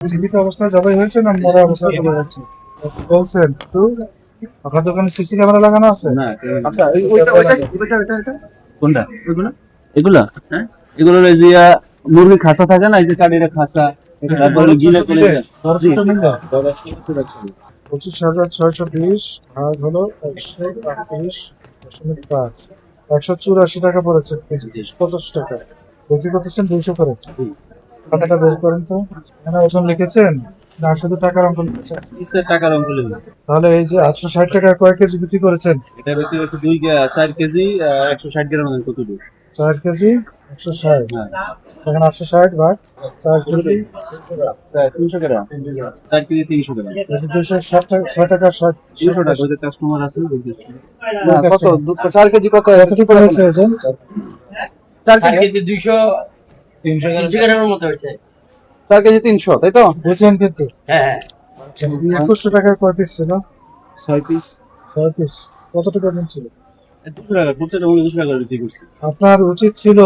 জীবিত অবস্থায় জবাই হয়েছে না মরা অবস্থায় জবাই হয়েছে বলছেন তো? আপনার দোকানে সিসি ক্যামেরা লাগানো আছে? না আচ্ছা কোনটা এগুলা এগুলা হ্যাঁ এগুলো এই যে মুরগি খাসা থাকে না, এই যে কাটিটা খাসা, তারপরে গিলে করে দেন। 25,620 ভাগ হলো 138.5, 184 টাকা পড়েছে কেজি, 85 টাকা বিক্রি করতেছেন 200 করে। খাতাটা বের করেন তো, এখানে ওজন লিখেছেন না শুধু টাকার অঙ্ক লিখেছেন? কিসের টাকার অঙ্ক লিখবে? তাহলে এই যে 860 টাকা কয় কেজি বিক্রি করেছেন? এটা বিক্রি হচ্ছে 4 কেজি 160 গ্রাম কতটুকু? 4 কেজি 160, এখন 860 ভাগ 4 কেজি 300 গ্রাম, 4 কেজি 300 গ্রাম, 260 টাকা, 6 টাকা 300 টাকা। ওদের কাস্টমার আছে না, কত 4 কেজি কত কতটুকু হয়েছে ওজন? 4 কেজি 300 গ্রামের মতো হয়েছে। 4 কেজি 300, তাই তো বুঝছেন? কিন্তু হ্যাঁ, আচ্ছা 2100 টাকায় কয় পিস ছিল? 6 পিস। 6 পিস। কত টাকা দিন ছিল? 200 টাকা, প্রত্যেকটা 200 টাকা বিক্রি করছি। আপনার উচিত ছিল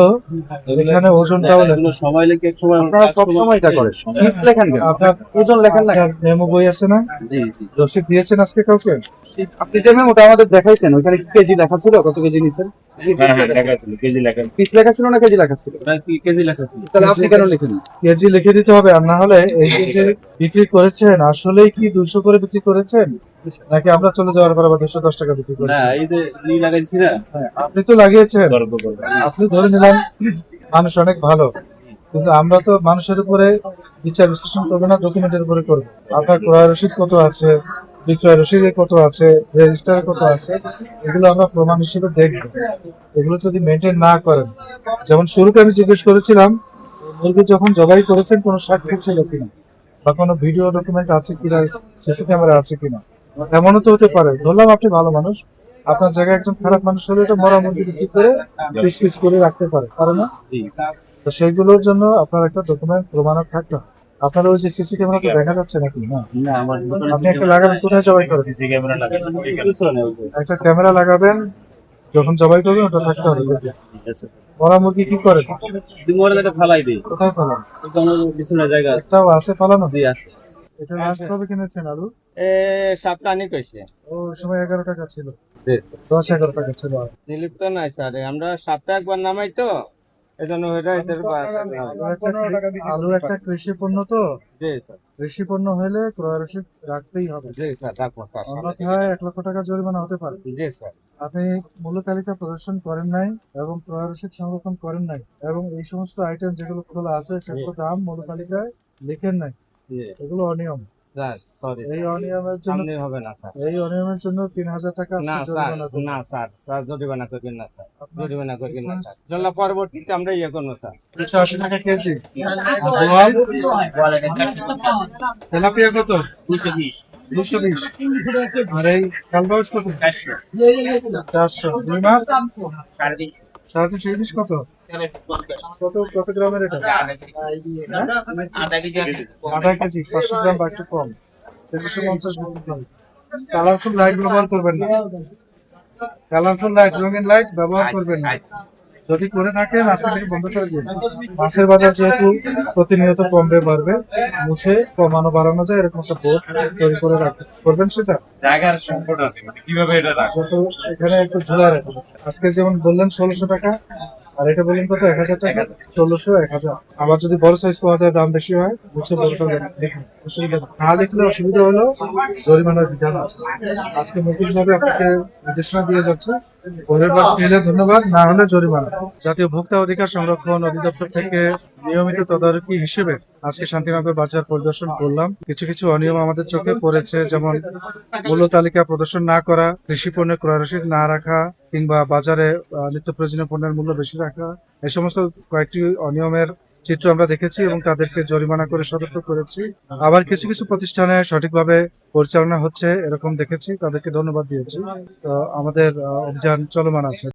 এখানে ওজনটাও এগুলো সবাই লেখে, এক সময় আপনারা সব সময় এটা করেন, পিস লেখেন কেন? আপনার ওজন লেখেন না? মেমো বই আছে না? জি জি। রসিদ দিয়েছেন আজকে কাউকে? আপনি যে মেমোটা আমাদের দেখাইছেন ওখানে কি কেজি লেখা ছিল? কত কেজি নিছেন? হ্যাঁ লেখা ছিল, কেজি লেখা ছিল। পিস লেখা ছিল না কেজি লেখা ছিল? ওটা কি কেজি লেখা ছিল? তাহলে আপনি কেন লিখেন? কেজি লিখে দিতে হবে, আর না হলে এই যে বিক্রি করেছেন আসলেই কি 200 করে বিক্রি করেছেন নাকি আমরা চলে যাওয়ার পর আবার 210 টাকা বিক্রি না, করেছেন? এই যে নি লাগাইছি না, হ্যাঁ, আপনি তো লাগিয়েছেন, গর্ব করব। আপনি ধরে নিলাম মানুষ অনেক ভালো, কিন্তু আমরা তো মানুষের উপরে বিচার বিশ্লেষণ করবো না, ডকুমেন্টের উপরে করবো। আপনার ক্রয় রসিদ কত আছে, বিক্রয় রসিদে কত আছে, রেজিস্টারে কত আছে, এগুলো আমরা প্রমাণ হিসেবে দেখবো। এগুলো যদি মেনটেন না করেন, যেমন শুরুতে আমি জিজ্ঞেস করেছিলাম মুরগি যখন জবাই করেছেন কোনো সাক্ষী ছিল কিনা, বা কোনো ভিডিও ডকুমেন্ট আছে কিনা, সিসি ক্যামেরা আছে কিনা। এমনও তো হতে পারে, ধরলাম আপনি ভালো মানুষ, আপনার জায়গায় একজন খারাপ মানুষ হলে এটা মরা মুরগি বিক্রি করে পিস পিস করে রাখতে পারে, কারণ না? তো সেইগুলোর জন্য আপনার একটা ডকুমেন্ট প্রমাণক থাকতে হবে। আপনার ওই যে সিসি ক্যামেরা তো দেখা যাচ্ছে নাকি? না, না আমার আপনি একটা লাগাবেন, কোথায় জবাই করেন? সিসি ক্যামেরা লাগানো একটা ক্যামেরা লাগাবেন, যখন জবাই করবেন ওটা থাকতে হবে। মরা মুরগি কি করে? দিমরে এটা ফালাই দেই। কোথায় ফেলান? এটা আমার বিছানা জায়গা আছে। একটাও আছে ফেলানো? জি আছে। এটা লাস্ট কবে কিনেছেন আলু? সপ্তাহানি কইছে। ও সময় 11 টাকা ছিল, জি। 10-11 টাকা ছিল। দিলীপ তো নাই স্যার, আমরা সপ্তাহে একবার নামাই তো, এজন্য এটা এটার আলু একটা কৃষি পণ্য তো, জি স্যার, কৃষি পণ্য হলে ক্রয় রসিদ রাখতেই হবে, জি স্যার, রাখবো স্যার। অন্যথায় 1 লক্ষ টাকা জরিমানা হতে পারে। জি স্যার। আপনি মূল্য তালিকা প্রদর্শন করেন নাই এবং ক্রয় রসিদ সংরক্ষণ করেন নাই, এবং এই সমস্ত আইটেম যেগুলো খোলা আছে সেগুলো দাম মূল্য তালিকায় লিখেন নাই, জি এগুলো অনিয়ম। Sir, sorry. এই অনিয়মের জন্য সামনে হবে না স্যার। 3000 টাকা না আজকে স্যার, জরিমানা করবেন। না স্যার, স্যার জরিমানা করবেন না স্যার, জরিমানা করবেন না স্যার। চলো পরবর্তীতে আমরা ইয়ে করবো স্যার। 280 টাকা কেজি। বোয়াল? তেলাপিয়া কত? 220। আর এই কালবাউস কত? 400। রুই মাছ? 350 ইলিশ কত? কত গ্রামের এটা? আধা কেজি, 500 গ্রাম বা একটু কম, 350 গ্রাম। কালারফুল লাইট ব্যবহার করবেন না, কালারফুল লাইট, রঙিন লাইট ব্যবহার করবেন না। যদি করে থাকেন আজকে থেকে বন্ধ করে দিন। মাছের বাজার যেহেতু প্রতিনিয়ত কমবে বাড়বে, মুছে কমানো বাড়ানো যায় এরকম একটা বোর্ড তৈরি করে রাখবেন, করবেন সেটা। জায়গার সংকট আছে, মানে কিভাবে এটা রাখবো? যত এখানে একটু ঝুলা রাখবেন। আজকে যেমন বললেন 1600 টাকা, আর এটা বললেন কত? 1000 টাকা। 1600, 1000। আবার যদি বড় সাইজ পাওয়া যায় দাম বেশি হয়, মুছে বড়টা দেখুন, অসুবিধা নেই। না লিখলে অসুবিধা হলো জরিমানার বিধান আছে। আজকে নতুন ভাবে আপনাকে নির্দেশনা দিয়ে যাচ্ছে, পরের বার পেলে ধন্যবাদ, না হলে জরিমানা। জাতীয় ভোক্তা অধিকার সংরক্ষণ অধিদপ্তর থেকে নিয়মিত তদারকি হিসেবে আজকে শান্তিনগর বাজার পরিদর্শন করলাম। কিছু কিছু অনিয়ম আমাদের চোখে পড়েছে, যেমন মূল্য তালিকা প্রদর্শন না করা, কৃষি পণ্যের ক্রয় রসিদ না রাখা, কিংবা বাজারে নিত্য প্রয়োজনীয় পণ্যের মূল্য বেশি রাখা। এই সমস্ত কয়েকটি অনিয়মের চিত্র আমরা দেখেছি এবং তাদেরকে জরিমানা করে সতর্ক করেছি। আবার কিছু কিছু প্রতিষ্ঠানে সঠিকভাবে পরিচালনা হচ্ছে এরকম দেখেছি, তাদেরকে ধন্যবাদ দিয়েছি। তো আমাদের অভিযান চলমান আছে।